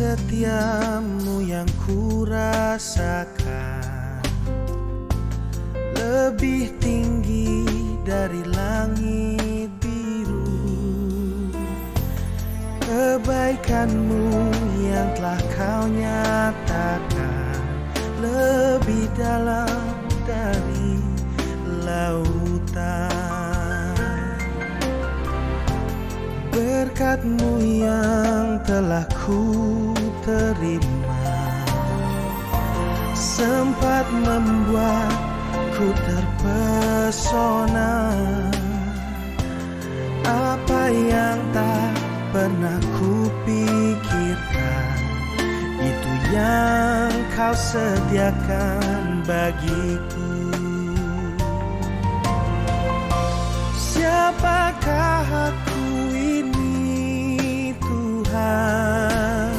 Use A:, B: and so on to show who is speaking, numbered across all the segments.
A: setiamu yang kurasakan lebih tinggi dari langit biru. Kebaikanmu yang telah kau nyatakan lebih dalam dari lautan. Berkat-Mu yang telah ku terima sempat membuatku terpesona. Apa yang tak pernah kupikirkan, itu yang kau sediakan bagiku. Siapakah aku ini Tuhan?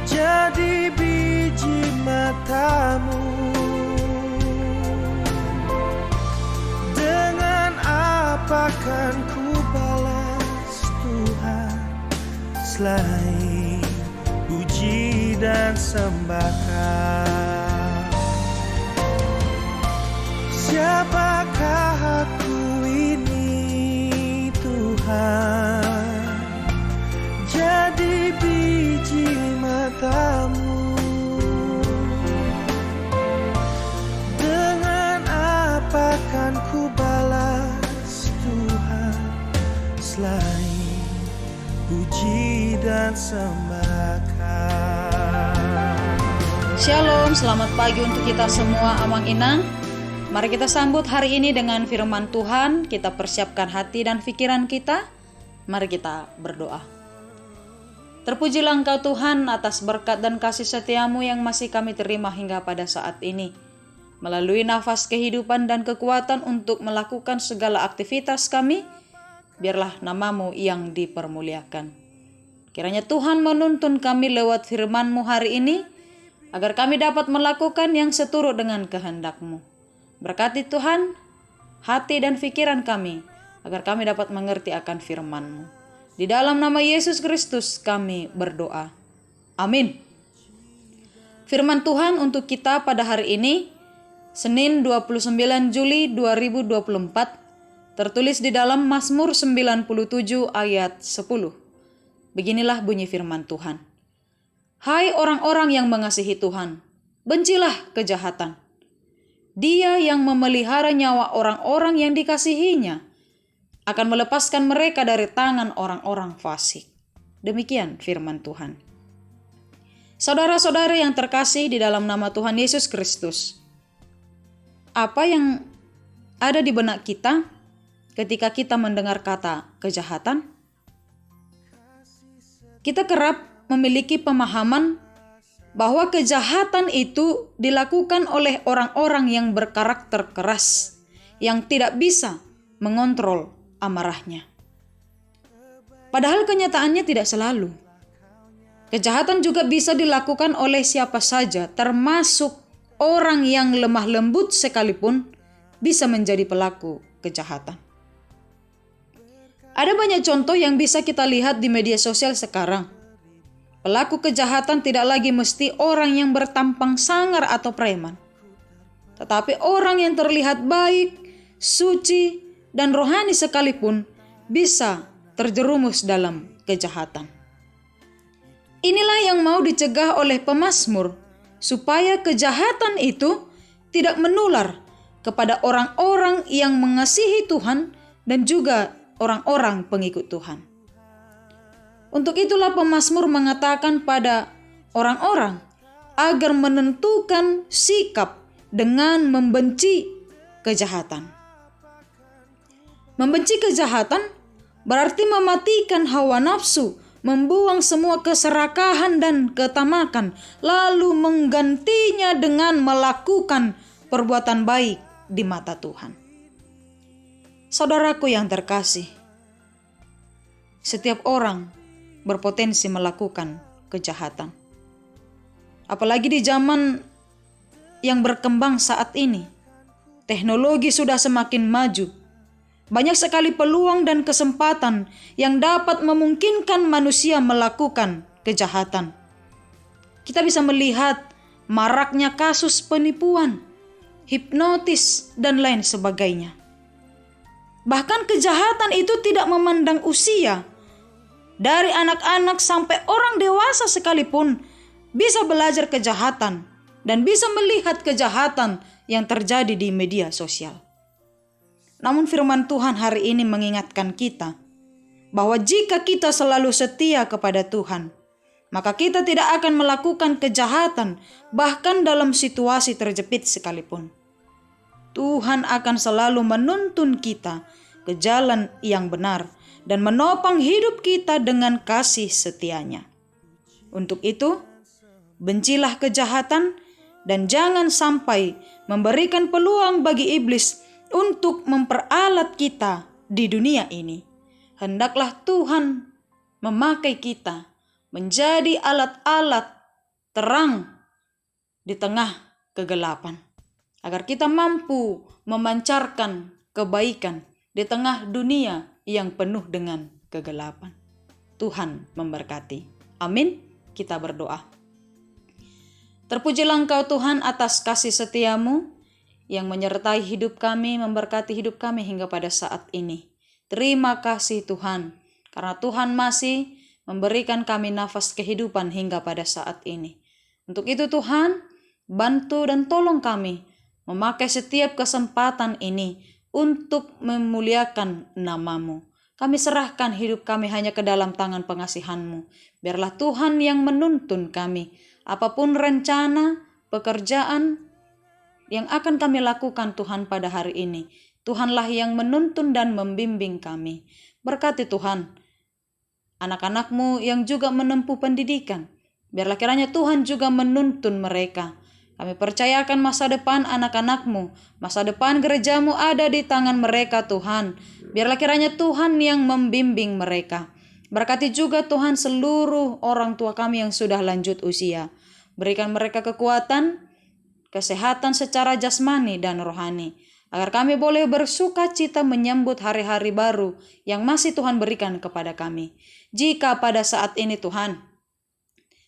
A: Jadi biji mata-Mu. Dengan apa kan ku balas Tuhan selain puji dan sembahkan? Siapakah aku ini Tuhan? Jadi biji mata-Mu. Dengan apa kan ku balas Tuhan selain puji dan sembahkan?
B: Shalom, selamat pagi untuk kita semua Amang Inang. Mari kita sambut hari ini dengan firman Tuhan. Kita persiapkan hati dan pikiran kita. Mari kita berdoa. Terpujilah Engkau Tuhan atas berkat dan kasih setia-Mu yang masih kami terima hingga pada saat ini. Melalui nafas kehidupan dan kekuatan untuk melakukan segala aktivitas kami, biarlah nama-Mu yang dipermuliakan. Kiranya Tuhan menuntun kami lewat firman-Mu hari ini, agar kami dapat melakukan yang seturut dengan kehendak-Mu. Berkati Tuhan hati dan pikiran kami, agar kami dapat mengerti akan firman-Mu. Di dalam nama Yesus Kristus kami berdoa. Amin. Firman Tuhan untuk kita pada hari ini, Senin 29 Juli 2024, tertulis di dalam Mazmur 97 ayat 10. Beginilah bunyi firman Tuhan. Hai orang-orang yang mengasihi Tuhan, bencilah kejahatan. Dia yang memelihara nyawa orang-orang yang dikasihinya akan melepaskan mereka dari tangan orang-orang fasik. Demikian firman Tuhan. Saudara-saudara yang terkasih di dalam nama Tuhan Yesus Kristus, apa yang ada di benak kita ketika kita mendengar kata kejahatan? Kita kerap memiliki pemahaman bahwa kejahatan itu dilakukan oleh orang-orang yang berkarakter keras, yang tidak bisa mengontrol amarahnya. Padahal kenyataannya tidak selalu. Kejahatan juga bisa dilakukan oleh siapa saja, termasuk orang yang lemah lembut sekalipun bisa menjadi pelaku kejahatan. Ada banyak contoh yang bisa kita lihat di media sosial sekarang. Pelaku kejahatan tidak lagi mesti orang yang bertampang sangar atau preman, tetapi orang yang terlihat baik, suci, dan rohani sekalipun bisa terjerumus dalam kejahatan. Inilah yang mau dicegah oleh pemazmur, supaya kejahatan itu tidak menular kepada orang-orang yang mengasihi Tuhan dan juga orang-orang pengikut Tuhan. Untuk itulah pemazmur mengatakan pada orang-orang agar menentukan sikap dengan membenci kejahatan. Membenci kejahatan berarti mematikan hawa nafsu, membuang semua keserakahan dan ketamakan, lalu menggantinya dengan melakukan perbuatan baik di mata Tuhan. Saudaraku yang terkasih, setiap orang berpotensi melakukan kejahatan. Apalagi di zaman yang berkembang saat ini. Teknologi sudah semakin maju. Banyak sekali peluang dan kesempatan yang dapat memungkinkan manusia melakukan kejahatan. kita bisa melihat maraknya kasus penipuan, hipnotis, dan lain sebagainya. Bahkan kejahatan itu tidak memandang usia. Dari anak-anak sampai orang dewasa sekalipun bisa belajar kejahatan dan bisa melihat kejahatan yang terjadi di media sosial. Namun firman Tuhan hari ini mengingatkan kita bahwa jika kita selalu setia kepada Tuhan, maka kita tidak akan melakukan kejahatan bahkan dalam situasi terjepit sekalipun. Tuhan akan selalu menuntun kita ke jalan yang benar dan menopang hidup kita dengan kasih setianya. Untuk itu, bencilah kejahatan dan jangan sampai memberikan peluang bagi iblis untuk memperalat kita di dunia ini. Hendaklah Tuhan memakai kita menjadi alat-alat terang di tengah kegelapan, agar kita mampu memancarkan kebaikan di tengah dunia yang penuh dengan kegelapan. Tuhan memberkati. Amin. Kita berdoa. Terpujilah Engkau Tuhan atas kasih setiamu yang menyertai hidup kami, memberkati hidup kami hingga pada saat ini. Terima kasih Tuhan, karena Tuhan masih memberikan kami nafas kehidupan hingga pada saat ini. Untuk itu Tuhan, bantu dan tolong kami memakai setiap kesempatan ini untuk memuliakan nama-Mu. Kami serahkan hidup kami hanya ke dalam tangan pengasihan-Mu. Biarlah Tuhan yang menuntun kami. Apapun rencana, pekerjaan yang akan kami lakukan Tuhan pada hari ini, Tuhanlah yang menuntun dan membimbing kami. Berkati Tuhan anak-anak-Mu yang juga menempuh pendidikan. Biarlah kiranya Tuhan juga menuntun mereka. Kami percayakan masa depan anak-anak-Mu, masa depan gereja-Mu ada di tangan mereka Tuhan. Biarlah kiranya Tuhan yang membimbing mereka. Berkati juga Tuhan seluruh orang tua kami yang sudah lanjut usia. Berikan mereka kekuatan, kesehatan secara jasmani dan rohani, agar kami boleh bersuka cita menyambut hari-hari baru yang masih Tuhan berikan kepada kami. Jika pada saat ini Tuhan,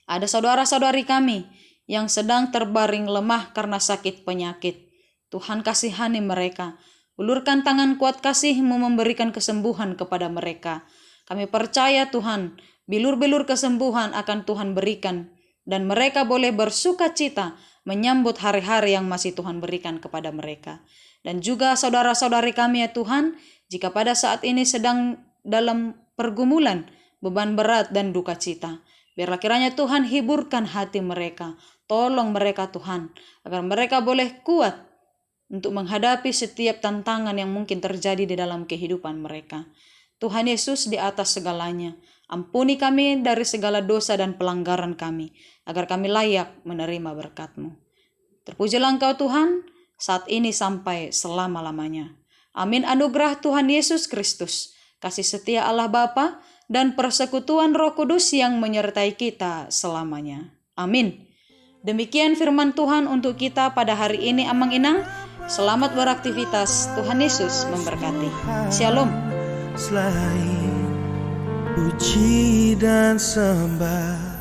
B: ada saudara-saudari kami yang sedang terbaring lemah karena sakit penyakit, Tuhan kasihani mereka. Ulurkan tangan kuat kasih-Mu memberikan kesembuhan kepada mereka. Kami percaya Tuhan, bilur-bilur kesembuhan akan Tuhan berikan, dan mereka boleh bersuka cita menyambut hari-hari yang masih Tuhan berikan kepada mereka. Dan juga saudara-saudari kami ya Tuhan, jika pada saat ini sedang dalam pergumulan, beban berat dan duka cita, biarlah kiranya Tuhan hiburkan hati mereka. Tolong mereka Tuhan, agar mereka boleh kuat untuk menghadapi setiap tantangan yang mungkin terjadi di dalam kehidupan mereka. Tuhan Yesus di atas segalanya, ampuni kami dari segala dosa dan pelanggaran kami, agar kami layak menerima berkat-Mu. Terpujilah Engkau Tuhan, saat ini sampai selama-lamanya. Amin. Anugerah Tuhan Yesus Kristus, kasih setia Allah Bapa, dan persekutuan Roh Kudus yang menyertai kita selamanya. Amin. Demikian firman Tuhan untuk kita pada hari ini Amang Inang. Selamat beraktivitas. Tuhan Yesus memberkati. Shalom.
A: Selain puji dan sembah